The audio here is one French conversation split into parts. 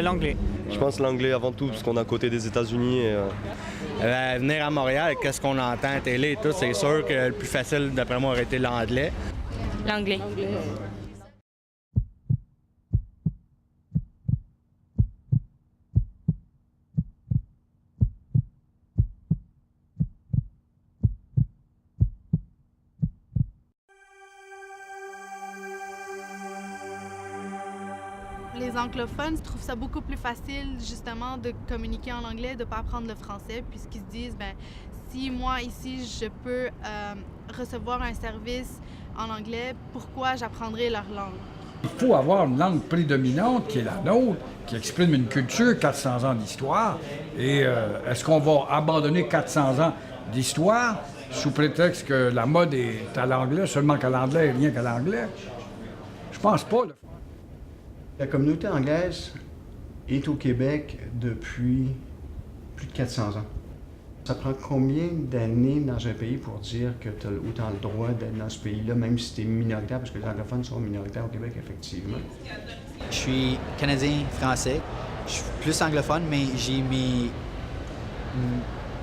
L'anglais. Je pense l'anglais avant tout, parce qu'on est à côté des États-Unis. Venir à Montréal, qu'est-ce qu'on entend à télé et tout, c'est sûr que le plus facile, d'après moi, aurait été l'anglais. L'anglais. Les anglophones trouvent ça beaucoup plus facile, justement, de communiquer en anglais, de ne pas apprendre le français, puisqu'ils se disent, ben, si moi, ici, je peux recevoir un service en anglais, pourquoi j'apprendrai leur langue? Il faut avoir une langue prédominante qui est la nôtre, qui exprime une culture, 400 ans d'histoire. Et est-ce qu'on va abandonner 400 ans d'histoire sous prétexte que la mode est à l'anglais, seulement qu'à l'anglais et rien qu'à l'anglais? Je pense pas. La communauté anglaise est au Québec depuis plus de 400 ans. Ça prend combien d'années dans un pays pour dire que tu as autant le droit d'être dans ce pays-là, même si tu es minoritaire, parce que les anglophones sont minoritaires au Québec, effectivement? Je suis canadien-français. Je suis plus anglophone, mais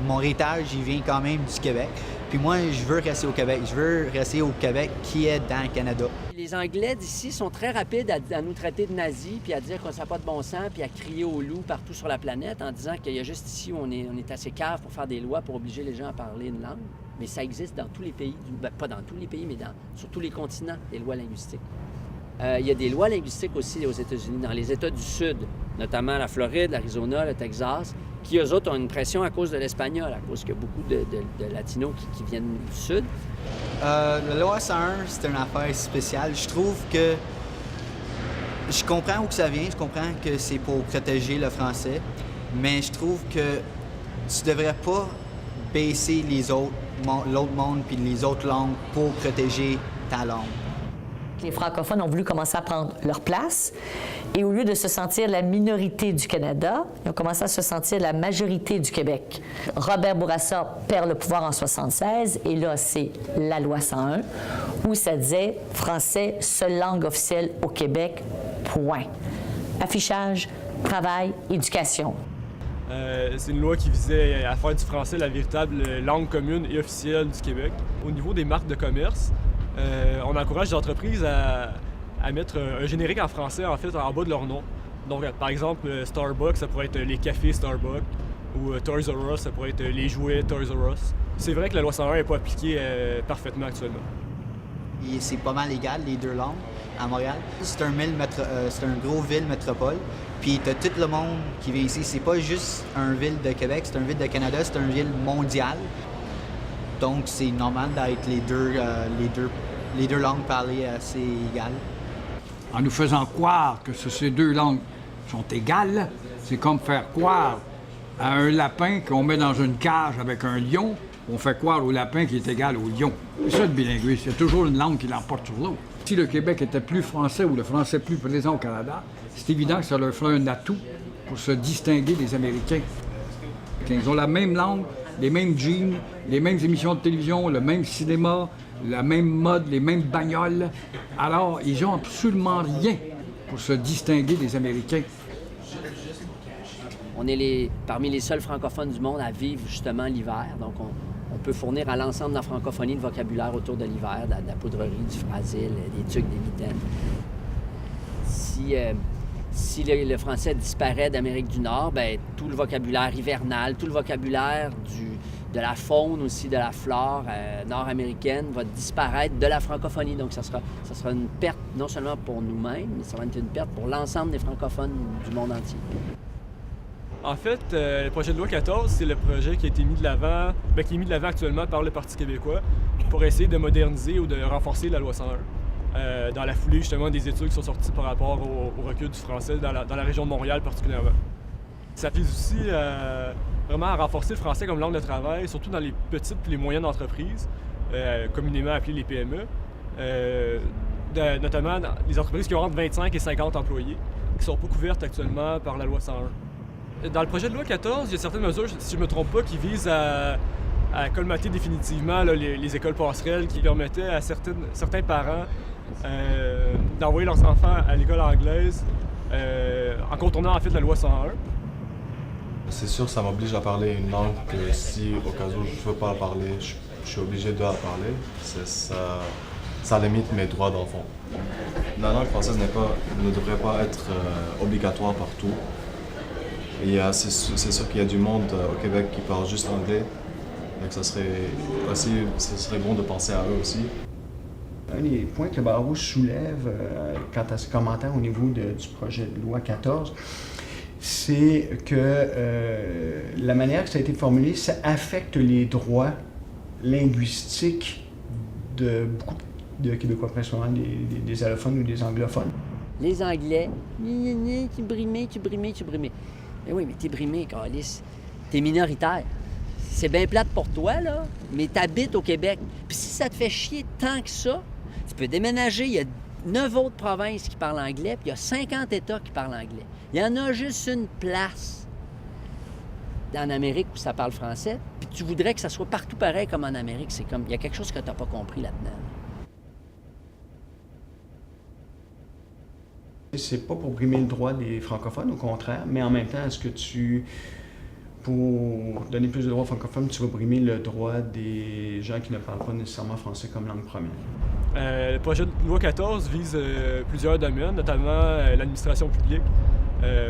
mon héritage, il vient quand même du Québec. Puis moi, je veux rester au Québec. Je veux rester au Québec qui est dans le Canada. Les Anglais d'ici sont très rapides à nous traiter de nazis, puis à dire qu'on n'a pas de bon sens, puis à crier au loup partout sur la planète en disant qu'il y a juste ici où on est assez cave pour faire des lois pour obliger les gens à parler une langue. Mais ça existe dans tous les pays, pas dans tous les pays, mais sur tous les continents, des lois linguistiques. Il y a des lois linguistiques aussi aux États-Unis, dans les États du Sud, notamment la Floride, l'Arizona, le Texas, qui, eux autres, ont une pression à cause de l'espagnol, à cause qu'il y a beaucoup de Latinos qui viennent du Sud. La loi 101, c'est une affaire spéciale. Je trouve que... Je comprends où que ça vient, je comprends que c'est pour protéger le français, mais je trouve que tu devrais pas baisser l'autre monde puis les autres langues pour protéger ta langue. Les francophones ont voulu commencer à prendre leur place et au lieu de se sentir la minorité du Canada, ils ont commencé à se sentir la majorité du Québec. Robert Bourassa perd le pouvoir en 1976 et là, c'est la loi 101 où ça disait « Français, seule langue officielle au Québec, point ». Affichage, travail, éducation. C'est une loi qui visait à faire du français la véritable langue commune et officielle du Québec. Au niveau des marques de commerce, on encourage les entreprises à mettre un générique en français en fait en bas de leur nom. Donc par exemple Starbucks, ça pourrait être les cafés Starbucks ou Toys R Us, ça pourrait être les jouets Toys R Us. C'est vrai que la loi 101 n'est pas appliquée parfaitement actuellement. C'est pas mal égal les deux langues à Montréal. C'est un gros ville métropole. Puis t'as tout le monde qui vient ici. C'est pas juste un ville de Québec, c'est un ville de Canada, c'est un ville mondial. Donc c'est normal d'être les deux langues parlées assez égales. En nous faisant croire que ces deux langues sont égales, c'est comme faire croire à un lapin qu'on met dans une cage avec un lion, on fait croire au lapin qui est égal au lion. C'est ça le bilinguisme, c'est toujours une langue qui l'emporte sur l'autre. Si le Québec était plus français ou le français plus présent au Canada, c'est évident que ça leur ferait un atout pour se distinguer des Américains. Ils ont la même langue, les mêmes jeans, les mêmes émissions de télévision, le même cinéma, la même mode, les mêmes bagnoles. Alors, ils n'ont absolument rien pour se distinguer des Américains. On est parmi les seuls francophones du monde à vivre justement l'hiver. Donc, on peut fournir à l'ensemble de la francophonie le vocabulaire autour de l'hiver, de la poudrerie, du frasil, des tucs, des mitaines. Si le français disparaît d'Amérique du Nord, bien, tout le vocabulaire hivernal, tout le vocabulaire de la faune aussi, de la flore nord-américaine va disparaître de la francophonie. Donc, ça sera une perte non seulement pour nous-mêmes, mais ça va être une perte pour l'ensemble des francophones du monde entier. En fait, le projet de loi 14, c'est le projet qui a été mis de l'avant, qui est mis de l'avant actuellement par le Parti québécois pour essayer de moderniser ou de renforcer la loi 101. Dans la foulée, justement, des études qui sont sorties par rapport au recul du français dans la région de Montréal particulièrement. Ça vise aussi vraiment à renforcer le français comme langue de travail, surtout dans les petites et les moyennes entreprises, communément appelées les PME, notamment dans les entreprises qui ont entre 25 et 50 employés, qui ne sont pas couvertes actuellement par la loi 101. Dans le projet de loi 14, il y a certaines mesures, si je ne me trompe pas, qui visent à colmater définitivement là, les écoles passerelles qui permettaient à certains parents d'envoyer leurs enfants à l'école anglaise en contournant en fait la loi 101. C'est sûr, ça m'oblige à parler une langue que si, au cas où je ne veux pas la parler, je suis obligé de la parler. Ça limite mes droits d'enfant. La langue française ne devrait pas être obligatoire partout. C'est sûr qu'il y a du monde au Québec qui parle juste anglais. Donc ce serait bon de penser à eux aussi. Un des points que le barreau soulève quant à ce commentaire au niveau du projet de loi 14, c'est que la manière que ça a été formulé, ça affecte les droits linguistiques de beaucoup de Québécois, principalement des allophones ou des anglophones. Les Anglais, tu brimé. Mais oui, mais t'es brimé, câlisse. T'es minoritaire. C'est bien plate pour toi, là, mais t'habites au Québec. Puis si ça te fait chier tant que ça, tu peux déménager. Il y a 9 autres provinces qui parlent anglais, puis il y a 50 États qui parlent anglais. Il y en a juste une place en Amérique où ça parle français, puis tu voudrais que ça soit partout pareil comme en Amérique. C'est comme, il y a quelque chose que t'as pas compris là-dedans. C'est pas pour brimer le droit des francophones, au contraire, mais en même temps, est-ce que pour donner plus de droits aux francophones, tu vas brimer le droit des gens qui ne parlent pas nécessairement français comme langue première? Le projet de loi 14 vise plusieurs domaines, notamment l'administration publique,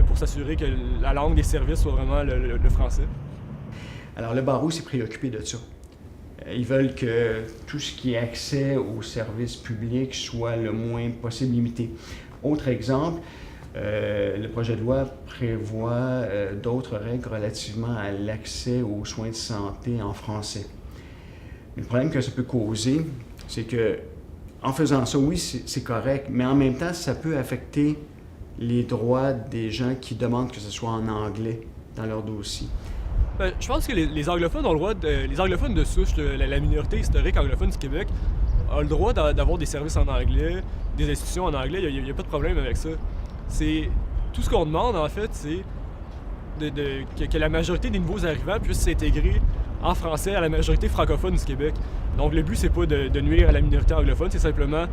pour s'assurer que la langue des services soit vraiment le français. Alors, le barreau s'est préoccupé de ça. Ils veulent que tout ce qui est accès aux services publics soit le moins possible limité. Autre exemple, le projet de loi prévoit d'autres règles relativement à l'accès aux soins de santé en français. Le problème que ça peut causer, c'est que en faisant ça, oui, c'est correct, mais en même temps, ça peut affecter les droits des gens qui demandent que ce soit en anglais dans leur dossier. Je pense que les anglophones ont le droit les anglophones de souche, la minorité historique anglophone du Québec, a le droit d'avoir des services en anglais, des institutions en anglais, il n'y a pas de problème avec ça. Tout ce qu'on demande, en fait, c'est que la majorité des nouveaux arrivants puissent s'intégrer en français à la majorité francophone du Québec. Donc le but, c'est pas de nuire à la minorité anglophone, c'est simplement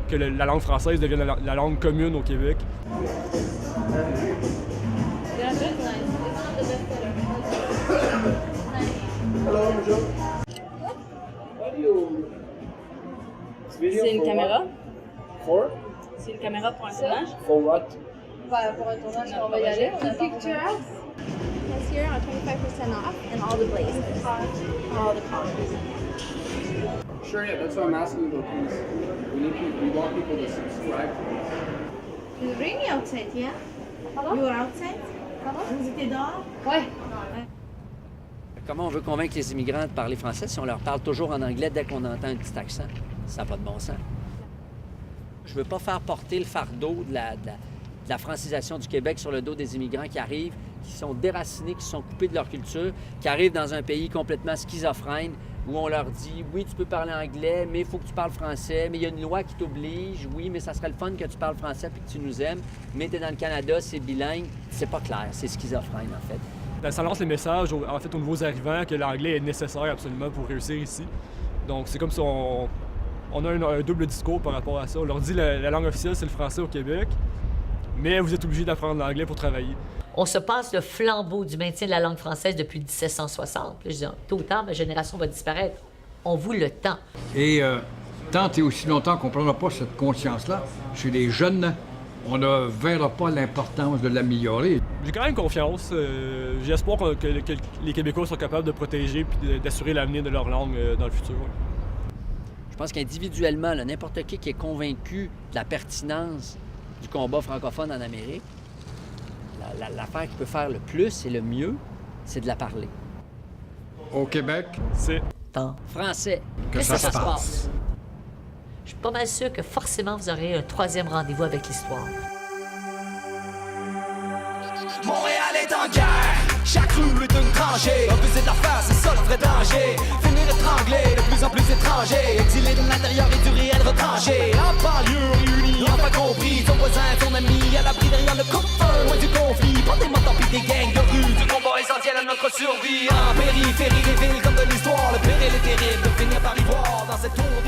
que la langue française devienne la langue commune au Québec. C'est une caméra? C'est une caméra pour un tournage? For what? Pour un tournage, on va y aller. On a pictures. This year are 25% off in all the blazers, all the colors. Sure, yeah, that's what I'm asking you about, please. We want people to subscribe. It's rainy outside, yeah? You were outside? Vous étiez dehors? Ouais. Comment on veut convaincre les immigrants de parler français si on leur parle toujours en anglais dès qu'on entend un petit accent? Ça n'a pas de bon sens. Je ne veux pas faire porter le fardeau de la francisation du Québec sur le dos des immigrants qui arrivent, qui sont déracinés, qui sont coupés de leur culture, qui arrivent dans un pays complètement schizophrène, où on leur dit « Oui, tu peux parler anglais, mais il faut que tu parles français, mais il y a une loi qui t'oblige, oui, mais ça serait le fun que tu parles français puis que tu nous aimes, mais tu es dans le Canada, c'est bilingue. » C'est pas clair, c'est schizophrène, en fait. Ça lance le message, aux nouveaux arrivants que l'anglais est nécessaire absolument pour réussir ici. Donc c'est comme si on a un double discours par rapport à ça. On leur dit la langue officielle, c'est le français au Québec, mais vous êtes obligés d'apprendre l'anglais pour travailler. On se passe le flambeau du maintien de la langue française depuis 1760. Puis je dis, tôt ou tard, ma génération va disparaître. On vous le tend. Et tant et aussi longtemps qu'on ne prendra pas cette conscience-là chez les jeunes, on ne verra pas l'importance de l'améliorer. J'ai quand même confiance. J'ai espoir que les Québécois sont capables de protéger et d'assurer l'avenir de leur langue dans le futur. Je pense qu'individuellement, n'importe qui est convaincu de la pertinence du combat francophone en Amérique, l'affaire qui peut faire le plus et le mieux, c'est de la parler. Au Québec, c'est en français que ça se passe. Je suis pas mal sûre que forcément vous aurez un troisième rendez-vous avec l'histoire. Montréal est en guerre, chaque rue est une tranchée. Refuser de la faire, c'est ça le vrai danger. Finir étranglé, de plus en plus étranger. Exilé de l'intérieur et du réel retranché. En banlieue réunis, enfin compris. Son voisin, son ami, à l'abri derrière le coupe-feu. Loin du conflit, pas des mots pis des gangs de rue. Du combat essentiel à notre survie. En périphérie des villes comme de l'histoire. Le péril est terrible de finir par y voir dans cette tour